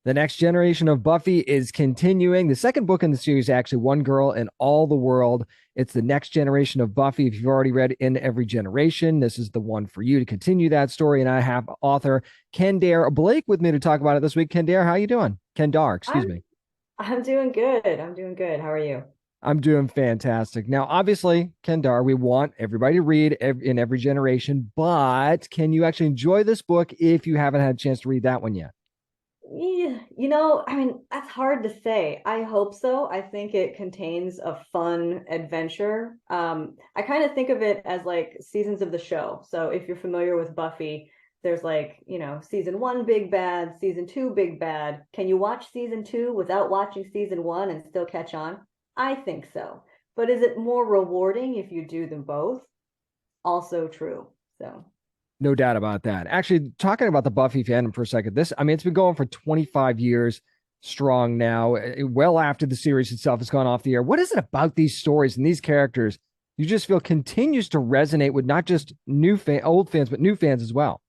The next generation of Buffy is continuing. The second book in the series, actually, One Girl in All the World. It's the next generation of Buffy. If you've already read In Every Generation, this is the one for you to continue that story. And I have author Kendare Blake with me to talk about it this week. Kendare, how you doing? Kendar, excuse I'm me. I'm doing good. I'm doing good. How are you? I'm doing fantastic. Now, obviously, Kendar, we want everybody to read In Every Generation, but can you actually enjoy this book if you haven't had a chance to read that one yet? Yeah, I mean, that's hard to say. I hope so. I think it contains a fun adventure. I kind of think of it as like seasons of the show. So if you're familiar with Buffy, there's like, season one, big bad, season two, big bad. Can you watch season two without watching season one and still catch on? I think so. But is it more rewarding if you do them both? Also true. So. No doubt about that. Actually, talking about the Buffy fandom for a second, I mean, it's been going for 25 years strong now, well after the series itself has gone off the air. What is it about these stories and these characters you just feel continues to resonate with not just old fans, but new fans as well?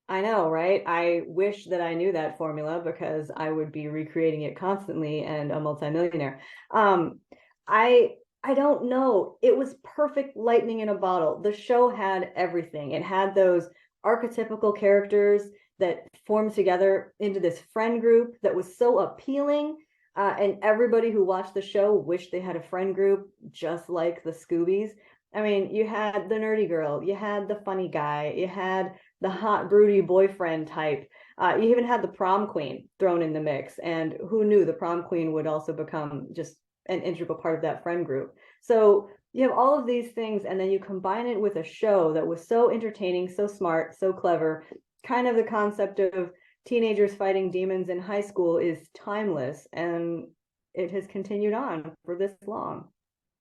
I know, right? I wish that I knew that formula because I would be recreating it constantly and a multimillionaire. Um, I I don't know. It was perfect lightning in a bottle. The show had everything. It had those archetypical characters that formed together into this friend group that was so appealing. And everybody who watched the show wished they had a friend group just like the Scoobies. I mean, you had the nerdy girl, you had the funny guy, you had the hot, broody boyfriend type. You even had the prom queen thrown in the mix. And who knew the prom queen would also become just an integral part of that friend group. So you have all of these things, and then you combine it with a show that was so entertaining, so smart, so clever. Kind of the concept of teenagers fighting demons in high school is timeless, and it has continued on for this long.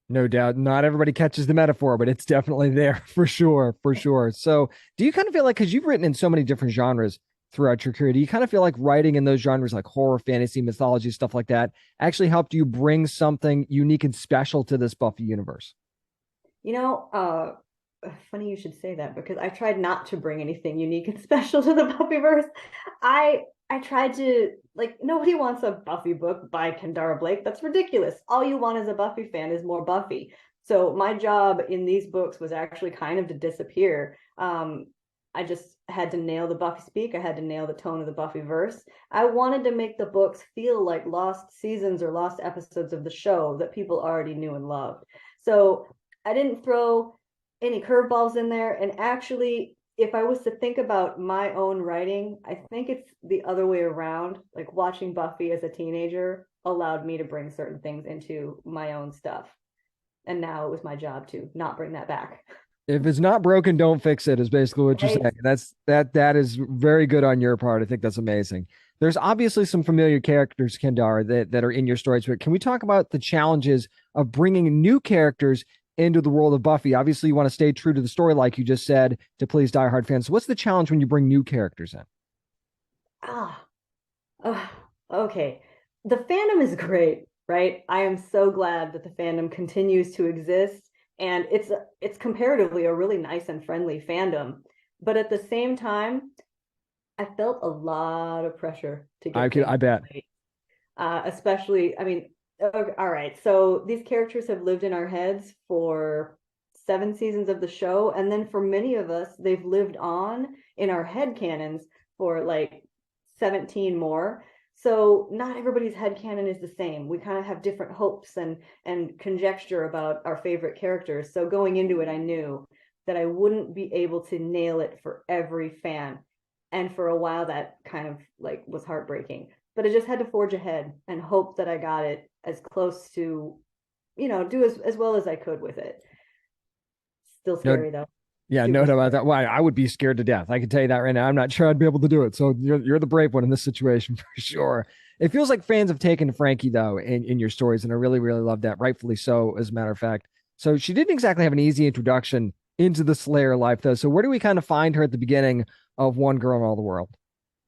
No doubt. Not everybody catches the metaphor, but it's definitely there for sure. For sure. So, do you kind of feel like, because you've written in so many different genres throughout your career, do you kind of feel like writing in those genres like horror, fantasy, mythology, stuff like that actually helped you bring something unique and special to this Buffy universe? You know, funny you should say that because I tried not to bring anything unique and special to the Buffyverse. I tried to like nobody wants a Buffy book by Kendara Blake. That's ridiculous. All you want as a Buffy fan is more Buffy. So my job in these books was actually kind of to disappear. I just had to nail the Buffy speak. I had to nail the tone of the Buffyverse. I wanted to make the books feel like lost seasons or lost episodes of the show that people already knew and loved. So I didn't throw any curveballs in there. And actually, if I was to think about my own writing, I think it's the other way around. Like watching Buffy as a teenager allowed me to bring certain things into my own stuff. And now it was my job to not bring that back. If it's not broken, don't fix it, is basically what you're Right? saying. That is very good on your part. I think that's amazing. There's obviously some familiar characters, Kendar, that are in your stories, but can we talk about the challenges of bringing new characters into the world of Buffy? Obviously, you want to stay true to the story, like you just said, to please diehard fans. So what's the challenge when you bring new characters in? Ah, oh, okay. The fandom is great, right? I am so glad that the fandom continues to exist, and it's comparatively a really nice and friendly fandom. But at the same time, I felt a lot of pressure to get I things bet. right. Especially, I mean, okay, all right. So these characters have lived in our heads for 7 seasons of the show, and then for many of us, they've lived on in our head canons for like 17 more. So not everybody's head canon is the same. We kind of have different hopes and conjecture about our favorite characters. So going into it, I knew that I wouldn't be able to nail it for every fan. And for a while that kind of like was heartbreaking, but I just had to forge ahead and hope that I got it as close to, do as well as I could with it. Still No, scary though. yeah, no Super doubt about scary. that. Well, I would be scared to death. I can tell you that right now. I'm not sure I'd be able to do it. So you're the brave one in this situation for sure. It feels like fans have taken to Frankie though in your stories, and I really, really love that. Rightfully so, as a matter of fact. So she didn't exactly have an easy introduction into the Slayer life though. So where do we kind of find her at the beginning of One Girl in All the World?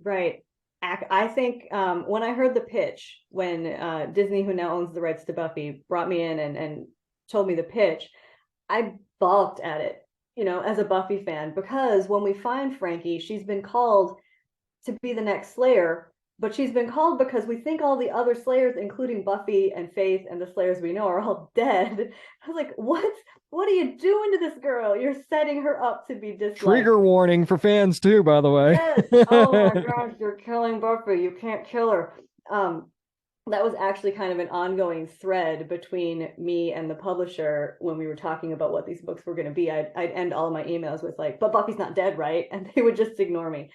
Right. I think when I heard the pitch, when Disney, who now owns the rights to Buffy, brought me in and told me the pitch, I balked at it, as a Buffy fan, because when we find Frankie, she's been called to be the next Slayer, but she's been called because we think all the other Slayers, including Buffy and Faith and the Slayers we know, are all dead. I was like, what are you doing to this girl? You're setting her up to be disliked. Trigger warning for fans too, by the way. Yes. Oh my gosh, you're killing Buffy. You can't kill her. Um, that was actually kind of an ongoing thread between me and the publisher when we were talking about what these books were going to be. I'd end all my emails with like, but Buffy's not dead, right? And they would just ignore me.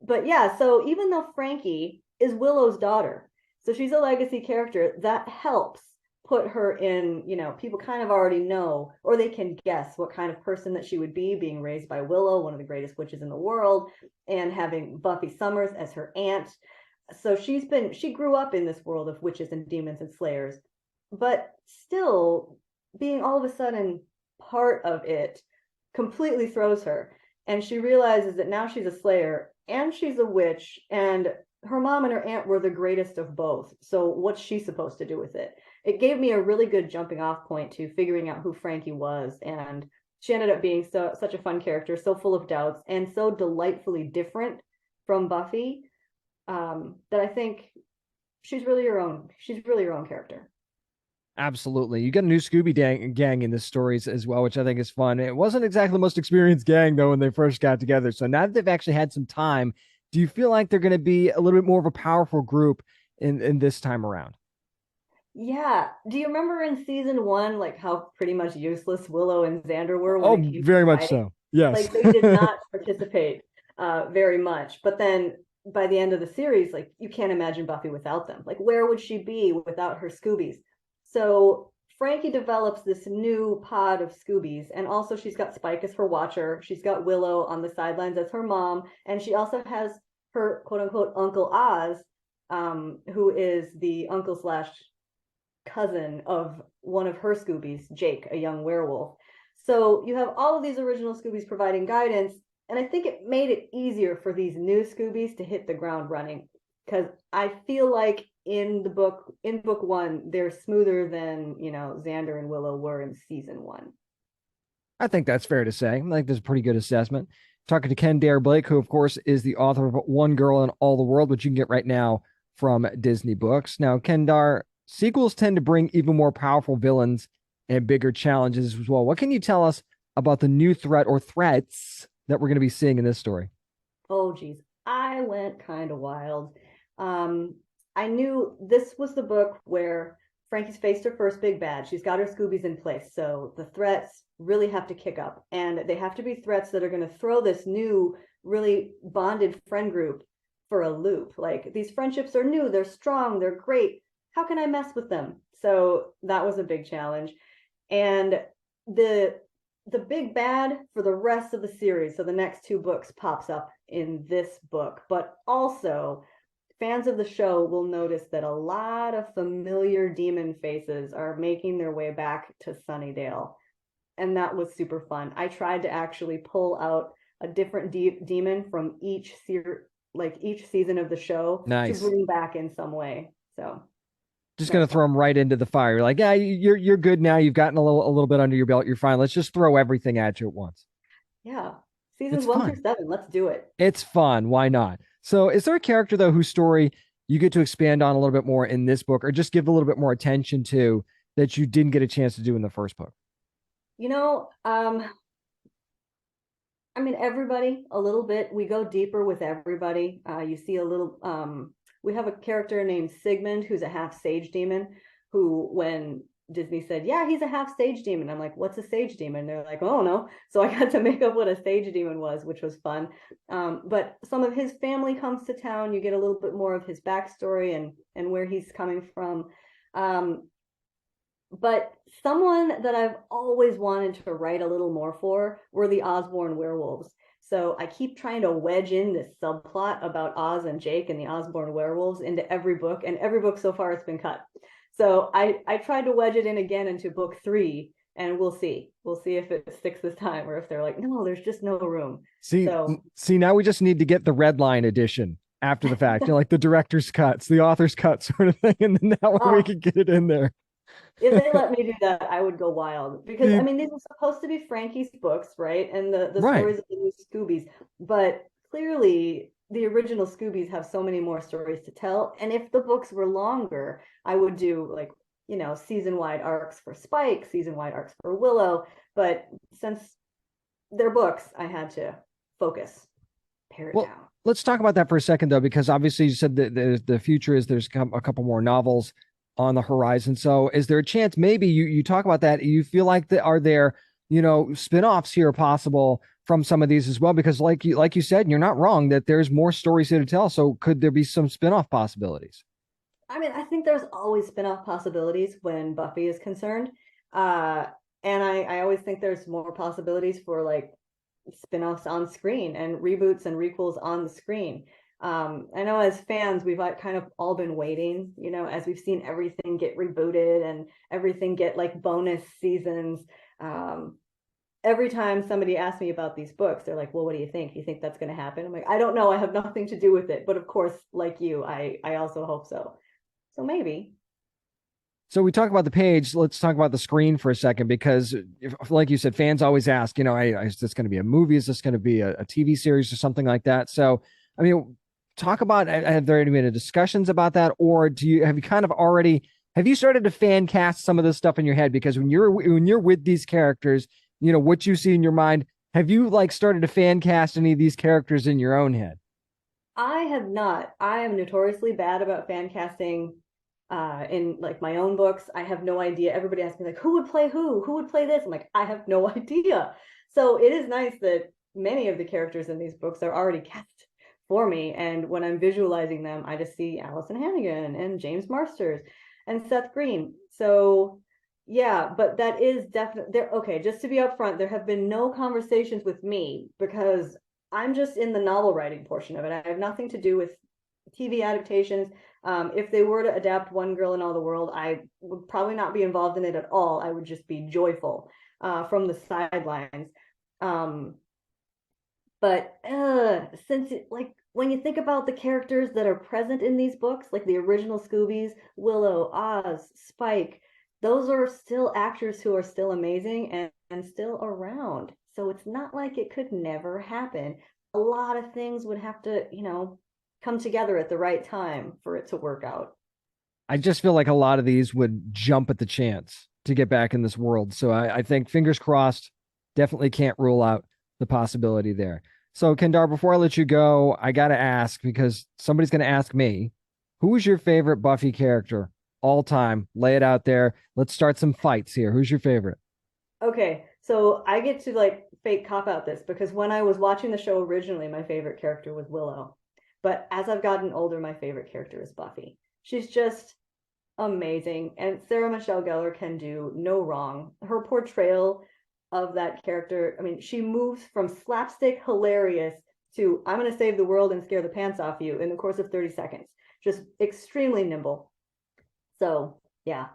But yeah, so even though Frankie is Willow's daughter, so she's a legacy character, that helps put her in, people kind of already know, or they can guess what kind of person that she would be, being raised by Willow, one of the greatest witches in the world, and having Buffy Summers as her aunt. So she grew up in this world of witches and demons and slayers, but still being all of a sudden part of it completely throws her. And she realizes that now she's a slayer and she's a witch, and her mom and her aunt were the greatest of both. So what's she supposed to do with it? It gave me a really good jumping off point to figuring out who Frankie was. And she ended up being such a fun character, so full of doubts and so delightfully different from Buffy, that I think she's really her own character. Absolutely. You got a new Scooby gang in this stories as well, which I think is fun. It wasn't exactly the most experienced gang, though, when they first got together. So now that they've actually had some time, do you feel like they're going to be a little bit more of a powerful group in this time around? Yeah. Do you remember in season 1, like how pretty much useless Willow and Xander were when Oh, it came to very much fighting? so. Yes. Like they did not participate very much. But then by the end of the series, like you can't imagine Buffy without them. Like where would she be without her Scoobies? So Frankie develops this new pod of Scoobies, and also she's got Spike as her watcher. She's got Willow on the sidelines as her mom, and she also has her quote unquote Uncle Oz, who is the uncle slash cousin of one of her Scoobies, Jake, a young werewolf. So you have all of these original Scoobies providing guidance, and I think it made it easier for these new Scoobies to hit the ground running, because I feel like in book 1, they're smoother than Xander and Willow were in season 1. I think that's fair to say. I think that's a pretty good assessment. Talking to Kendare Blake, who, of course, is the author of One Girl in All the World, which you can get right now from Disney Books. Now, Kendare, sequels tend to bring even more powerful villains and bigger challenges as well. What can you tell us about the new threat or threats that we're going to be seeing in this story? Oh, geez. I went kind of wild. I knew this was the book where Frankie's faced her first big bad. She's got her Scoobies in place. So the threats really have to kick up, and they have to be threats that are going to throw this new, really bonded friend group for a loop. Like these friendships are new, they're strong, they're great. How can I mess with them? So that was a big challenge. And the big bad for the rest of the series, so the next 2 books, pops up in this book, but also fans of the show will notice that a lot of familiar demon faces are making their way back to Sunnydale. And that was super fun. I tried to actually pull out a different demon from each season of the show to Nice. bring back in some way. So Just that going was to throw fun. them right into the fire. You're like, yeah, you're good now. You've gotten a little bit under your belt. You're fine. Let's just throw everything at you at once. Yeah. Seasons It's 1 through fun. 7. Let's do it. It's fun. Why not? So, is there a character though whose story you get to expand on a little bit more in this book, or just give a little bit more attention to that you didn't get a chance to do in the first book? You know, I mean, everybody a little bit. We go deeper with everybody. You see a little. We have a character named Sigmund, who's a half sage demon. Who, when Disney said, "Yeah, he's a half sage demon," I'm like, "What's a sage demon?" They're like, "Oh no!" So I got to make up what a sage demon was, which was fun. But some of his family comes to town. You get a little bit more of his backstory and where he's coming from. But someone that I've always wanted to write a little more for were the Osborne werewolves. So I keep trying to wedge in this subplot about Oz and Jake and the Osborne werewolves into every book, and every book so far it's been cut. So I tried to wedge it in again into book 3, and we'll see. We'll see if it sticks this time, or if they're like, no, there's just no room. See, So see, now we just need to get the red line edition after the fact, like the director's cuts, the author's cut sort of thing, and then that way we can get it in there. if they let me do that, I would go wild, because I See, mean these are supposed to be Frankie's books, right? And the right. stories of the new Scoobies, but clearly the original Scoobies have so many more stories to tell. And if the books were longer, I would do like, season wide arcs for Spike, season wide arcs for Willow. But since they're books, I had to focus, pare it Well, down. let's talk about that for a second, though, because obviously you said that the future is there's a couple more novels on the horizon. So, is there a chance maybe you talk about that? You feel like are there spin-offs here possible from some of these as well? Because like you said, and you're not wrong that there's more stories here to tell. So, could there be some spin-off possibilities? I mean, I think there's always spin-off possibilities when Buffy is concerned. Uh, and I always think there's more possibilities for like spin-offs on screen and reboots and requels on the screen. I know as fans, we've like kind of all been waiting, as we've seen everything get rebooted and everything get like bonus seasons. Um, every time somebody asks me about these books, they're like, well, what do you think? Do you think that's going to happen? I'm like, I don't know. I have nothing to do with it. But of course, like you, I also hope so. So maybe. So we talk about the page. Let's talk about the screen for a second, because, like you said, fans always ask, is this going to be a movie? Is this going to be a TV series or something like that? So, I mean, talk about, have there been any discussions about that, or have you kind of already have you started to fan cast some of this stuff in your head? Because when you're with these characters, what you see in your mind. Have you like started to fan cast any of these characters in your own head? I have not. I am notoriously bad about fan casting in like my own books. I have no idea. Everybody asks me like, who would play who? Who would play this? I'm like, I have no idea. So it is nice that many of the characters in these books are already cast for me. And when I'm visualizing them, I just see Allison Hannigan and James Marsters and Seth Green. So yeah, but that is definitely there. Okay, just to be upfront, there have been no conversations with me because I'm just in the novel writing portion of it. I have nothing to do with TV adaptations. If they were to adapt One Girl in All the World, I would probably not be involved in it at all. I would just be joyful from the sidelines. Um, but since like when you think about the characters that are present in these books, like the original Scoobies, Willow, Oz, Spike, those are still actors who are still amazing and still around. So it's not like it could never happen. A lot of things would have to, come together at the right time for it to work out. I just feel like a lot of these would jump at the chance to get back in this world. So I think fingers crossed, definitely can't rule out the possibility there. So Kendar, before I let you go, I got to ask, because somebody's going to ask me, who is your favorite Buffy character all time? Lay it out there. Let's start some fights here. Who's your favorite? Okay, so I get to like fake cop out this because when I was watching the show originally, my favorite character was Willow. But as I've gotten older, my favorite character is Buffy. She's just amazing. And Sarah Michelle Gellar can do no wrong. Her portrayal of that character, I mean, she moves from slapstick hilarious to I'm going to save the world and scare the pants off you in the course of 30 seconds. Just extremely nimble. So, yeah.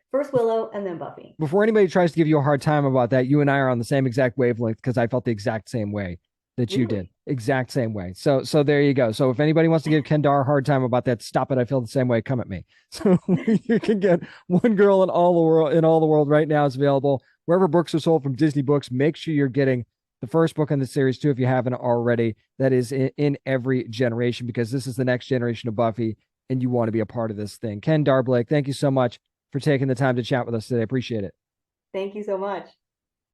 First Willow and then Buffy. Before anybody tries to give you a hard time about that, you and I are on the same exact wavelength, because I felt the exact same way that you did. Really? Exact same way. So there you go. So if anybody wants to give Kendar a hard time about that, stop it. I feel the same way. Come at me. So you can get One Girl in All the World right now. It's available wherever books are sold from Disney Books. Make sure you're getting the first book in the series too, if you haven't already. That is in every generation, because this is the next generation of Buffy, and you want to be a part of this thing. Kendar Blake, thank you so much for taking the time to chat with us today. Appreciate it. Thank you so much.